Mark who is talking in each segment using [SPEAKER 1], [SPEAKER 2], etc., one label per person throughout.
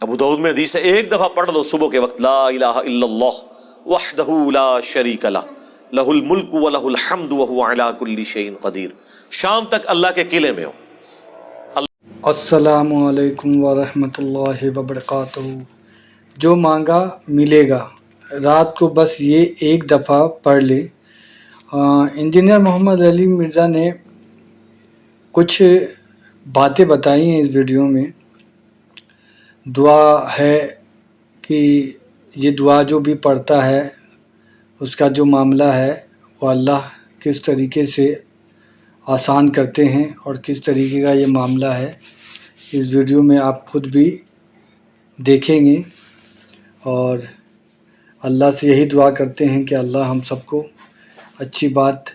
[SPEAKER 1] ابو داؤد میں حدیث ہے ایک دفعہ پڑھ لو صبح کے وقت، لا الہ الا اللہ وحدہ لا شریک لہ لہ الملک ولہ الحمد وہو علی کل شیء قدیر، شام تک اللہ کے قلعے میں ہو۔
[SPEAKER 2] السلام علیکم ورحمۃ اللہ وبرکاتہ۔ جو مانگا ملے گا، رات کو بس یہ ایک دفعہ پڑھ لے۔ انجینئر محمد علی مرزا نے کچھ باتیں بتائی ہیں اس ویڈیو میں۔ دعا ہے کہ یہ دعا جو بھی پڑھتا ہے اس کا جو معاملہ ہے وہ اللہ کس طریقے سے آسان کرتے ہیں اور کس طریقے کا یہ معاملہ ہے، اس ویڈیو میں آپ خود بھی دیکھیں گے، اور اللہ سے یہی دعا کرتے ہیں کہ اللہ ہم سب کو اچھی بات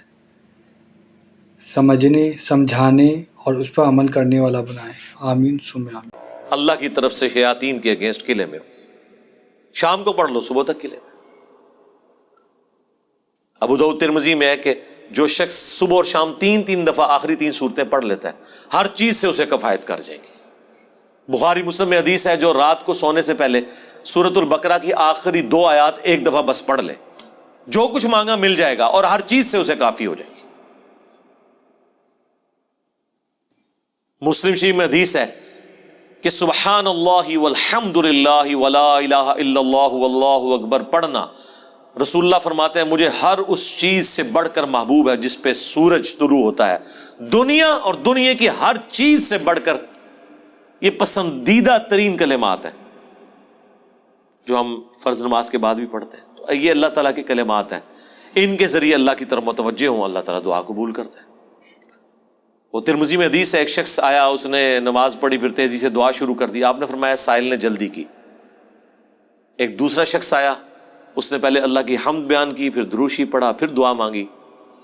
[SPEAKER 2] سمجھنے، سمجھانے اور اس پر عمل کرنے والا بنائے، آمین ثم آمین۔
[SPEAKER 1] اللہ کی طرف سے شیاطین کے اگینسٹ قلعے میں ہو، شام کو پڑھ لو صبح تک قلعے میں۔ ابو داؤد ترمذی میں ہے کہ جو شخص صبح اور شام تین دفعہ آخری 3 سورتیں پڑھ لیتا ہے ہر چیز سے اسے کفایت کر جائیں گی۔ بخاری مسلم میں حدیث ہے جو رات کو سونے سے پہلے سورۃ البقرہ کی آخری 2 آیات ایک دفعہ بس پڑھ لے، جو کچھ مانگا مل جائے گا اور ہر چیز سے اسے کافی ہو جائے گی۔ مسلم شریف میں حدیث ہے کہ سبحان اللہ والحمد للہ ولا الہ الا اللہ واللہ اکبر پڑھنا، رسول اللہ فرماتے ہیں مجھے ہر اس چیز سے بڑھ کر محبوب ہے جس پہ سورج طلوع ہوتا ہے، دنیا اور دنیا کی ہر چیز سے بڑھ کر یہ پسندیدہ ترین کلمات ہیں جو ہم فرض نماز کے بعد بھی پڑھتے ہیں۔ تو یہ اللہ تعالیٰ کے کلمات ہیں، ان کے ذریعے اللہ کی طرف متوجہ ہوں، اللہ تعالیٰ دعا قبول کرتا ہے۔ وہ ترمذی میں حدیث ہے ایک شخص آیا، اس نے نماز پڑھی، پھر تیزی سے دعا شروع کر دی، آپ نے فرمایا سائل نے جلدی کی۔ ایک دوسرا شخص آیا، اس نے پہلے اللہ کی حمد بیان کی، پھر دروشی پڑھا، پھر دعا مانگی،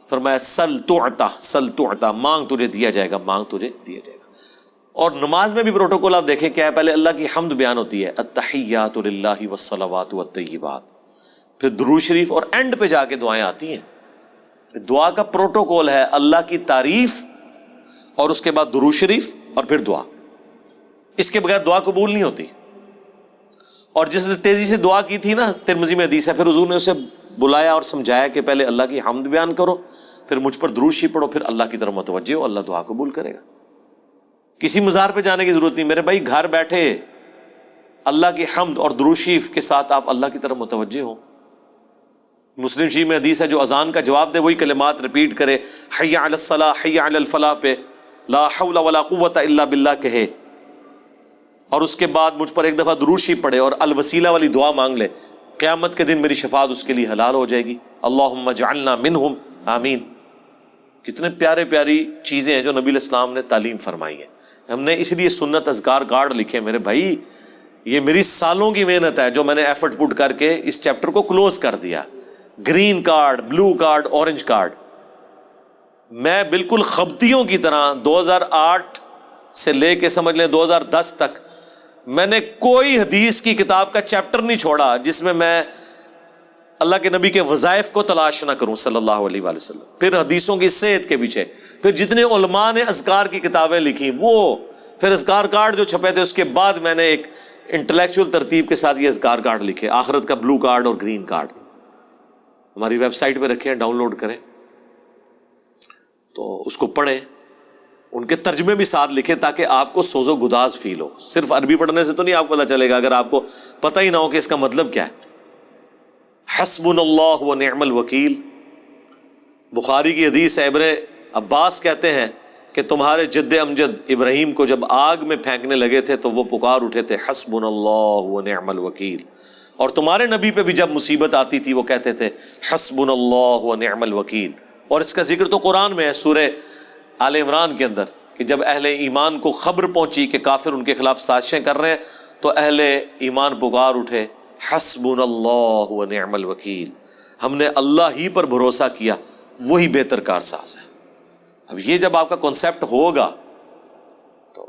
[SPEAKER 1] فرمایا سل تعطا، سل تعطا، مانگ تجھے دیا جائے گا، مانگ تجھے دیا جائے گا۔ اور نماز میں بھی پروٹوکول آپ دیکھیں کیا ہے، پہلے اللہ کی حمد بیان ہوتی ہے، التحیات للہ والصلوات والطیبات، پھر درود شریف، اور اینڈ پہ جا کے دعائیں آتی ہیں۔ دعا کا پروٹوکول ہے اللہ کی تعریف اور اس کے بعد درود شریف اور پھر دعا، اس کے بغیر دعا قبول نہیں ہوتی۔ اور جس نے تیزی سے دعا کی تھی نا، ترمذی میں حدیث ہے، پھر حضور نے اسے بلایا اور سمجھایا کہ پہلے اللہ کی حمد بیان کرو، پھر مجھ پر درود شریف پڑھو، پھر اللہ کی طرف متوجہ ہو، اللہ دعا قبول کرے گا۔ کسی مزار پہ جانے کی ضرورت نہیں میرے بھائی، گھر بیٹھے اللہ کی حمد اور درود شریف کے ساتھ آپ اللہ کی طرف متوجہ ہوں۔ مسلم شریف میں حدیث ہے جو اذان کا جواب دے وہی کلمات ریپیٹ کرے، حی علی الصلاح، حی علی الفلاح پہ لا حول ولا قوت الا باللہ کہے، اور اس کے بعد مجھ پر ایک دفعہ درود شریف پڑھے اور الوسیلہ والی دعا مانگ لے، قیامت کے دن میری شفاعت اس کے لیے حلال ہو جائے گی، اللہم اجعلنا منہم، آمین۔ کتنے پیارے پیاری چیزیں ہیں جو نبی علیہ السلام نے تعلیم فرمائی ہیں۔ ہم نے اس لیے سنت اذکار کارڈ لکھے میرے بھائی، یہ میری سالوں کی محنت ہے جو میں نے ایفرٹ پٹ کر کے اس چیپٹر کو کلوز کر دیا۔ Green card, blue card, orange card, میں بالکل خبطیوں کی طرح 2008 سے لے کے سمجھ لیں 2010 تک میں نے کوئی حدیث کی کتاب کا چیپٹر نہیں چھوڑا جس میں میں اللہ کے نبی کے وظائف کو تلاش نہ کروں صلی اللہ علیہ وآلہ وسلم، پھر حدیثوں کی صحت کے پیچھے، پھر جتنے علماء نے اذکار کی کتابیں لکھی وہ، پھر اذکار کارڈ جو چھپے تھے، اس کے بعد میں نے ایک انٹلیکچوئل ترتیب کے ساتھ یہ اذکار کارڈ لکھے، آخرت کا بلو کارڈ اور گرین کارڈ، ہماری ویب سائٹ پہ رکھے ہیں، ڈاؤن لوڈ کریں تو اس کو پڑھیں، ان کے ترجمے بھی ساتھ لکھیں تاکہ آپ کو سوز و گداز فیل ہو۔ صرف عربی پڑھنے سے تو نہیں آپ کو پتہ چلے گا اگر آپ کو پتہ ہی نہ ہو کہ اس کا مطلب کیا ہے۔ حسبنا اللہ و نعم الوکیل، بخاری کی حدیث ہے، ابن عباس کہتے ہیں کہ تمہارے جد امجد ابراہیم کو جب آگ میں پھینکنے لگے تھے تو وہ پکار اٹھے تھے حسبنا اللہ و نعم الوکیل، اور تمہارے نبی پہ بھی جب مصیبت آتی تھی وہ کہتے تھے حسبنا اللہ و نعم الوکیل۔ اور اس کا ذکر تو قرآن میں ہے سورہ آل عمران کے اندر کہ جب اہل ایمان کو خبر پہنچی کہ کافر ان کے خلاف سازشیں کر رہے ہیں تو اہل ایمان پکار اٹھے حسبنا اللہ و نعم الوکیل، ہم نے اللہ ہی پر بھروسہ کیا، وہی بہتر کارساز ہے۔ اب یہ جب آپ کا کنسیپٹ ہوگا تو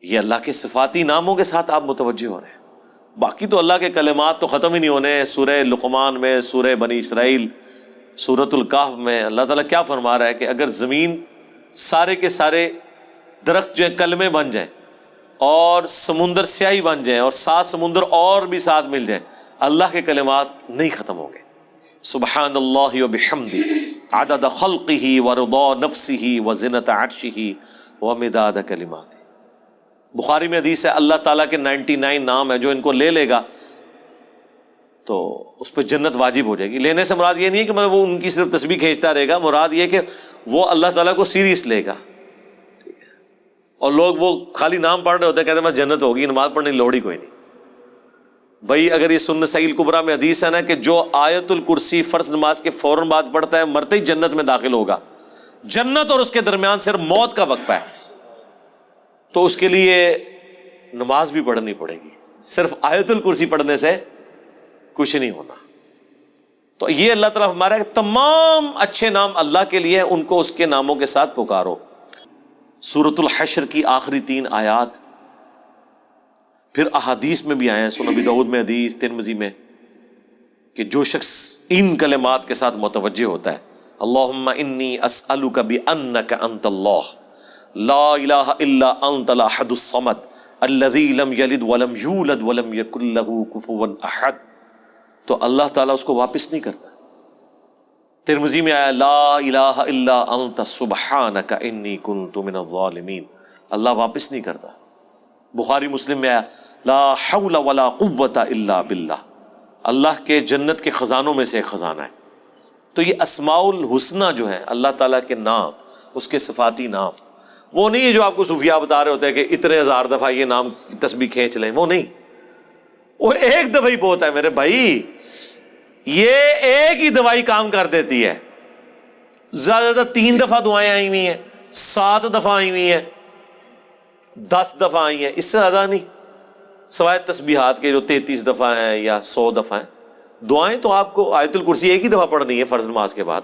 [SPEAKER 1] یہ اللہ کے صفاتی ناموں کے ساتھ آپ متوجہ ہو رہے ہیں۔ باقی تو اللہ کے کلمات تو ختم ہی نہیں ہونے، سورہ لقمان میں، سورہ بنی اسرائیل، سورۃ الکہف میں اللہ تعالیٰ کیا فرما رہا ہے کہ اگر زمین سارے کے سارے درخت جو ہیں کلمے بن جائیں اور سمندر سیاہی بن جائیں اور 7 سمندر اور بھی ساتھ مل جائیں، اللہ کے کلمات نہیں ختم ہوں گے۔ سبحان اللہ وبحمدہ عدد خلقہ ورضا نفسہ وزنۃ عرشہ ومداد کلماتہ۔ بخاری میں حدیث ہے اللہ تعالیٰ کے 99 نام ہیں، جو ان کو لے لے گا تو اس پہ جنت واجب ہو جائے گی۔ لینے سے مراد یہ نہیں ہے کہ وہ ان کی صرف تسبیح کھینچتا رہے گا، مراد یہ کہ وہ اللہ تعالیٰ کو سیریس لے گا، ٹھیک ہے؟ اور لوگ وہ خالی نام پڑھ رہے ہوتے ہیں، کہتے ہیں بس جنت ہوگی، نماز پڑھنے کی لوڑ ہی کوئی نہیں۔ بھائی اگر یہ سنن نسائی الکبریٰ میں حدیث ہے نا کہ جو آیت الکرسی فرض نماز کے فوراً بعد پڑھتا ہے مرتے ہی جنت میں داخل ہوگا، جنت اور اس کے درمیان صرف موت کا وقفہ ہے، تو اس کے لیے نماز بھی پڑھنی پڑے گی، صرف آیت الکرسی پڑھنے سے کچھ نہیں ہونا۔ تو یہ اللہ تعالیٰ ہمارا کہ تمام اچھے نام اللہ کے لیے، ان کو اس کے ناموں کے ساتھ پکارو۔ سورۃ الحشر کی آخری 3 آیات پھر احادیث میں بھی آئے ہیں، سنن ابی داؤد میں حدیث، ترمذی میں، کہ جو شخص ان کلمات کے ساتھ متوجہ ہوتا ہے، اللہم انی اسألک بانک انت اللہ لا الہ الا انت الاحد الصمد الذی لم یلد ولم یولد ولم یکن لہ کفوا احد، تو اللہ تعالیٰ اس کو واپس نہیں کرتا۔ ترمذی میں آیا لا الہ الا انت سبحانک انی کنت من الظالمین، اللہ واپس نہیں کرتا۔ بخاری مسلم میں آیا لا حول ولا قوت الا باللہ، اللہ کے جنت کے خزانوں میں سے ایک خزانہ ہے۔ تو یہ اسماء الحسنہ جو ہیں اللہ تعالیٰ کے نام، اس کے صفاتی نام، وہ نہیں ہے جو آپ کو صوفیاء بتا رہے ہوتے ہیں کہ اتنے 1000 دفعہ یہ نام تسبیح کھینچ لیں، وہ نہیں، وہ ایک دفعہ ہی بہت ہے میرے بھائی، یہ ایک ہی دوائی کام کر دیتی ہے۔ زیادہ تر 3 دفعہ دعائیں آئی ہوئی ہیں، 7 دفعہ آئی ہوئی ہیں، 10 دفعہ آئی ہیں، اس سے زیادہ نہیں، سوائے تسبیحات کے جو 33 دفعہ ہیں یا 100 دفعہ ہیں۔ دعائیں تو آپ کو آیت الکرسی ایک ہی دفعہ پڑھنی ہے فرض نماز کے بعد،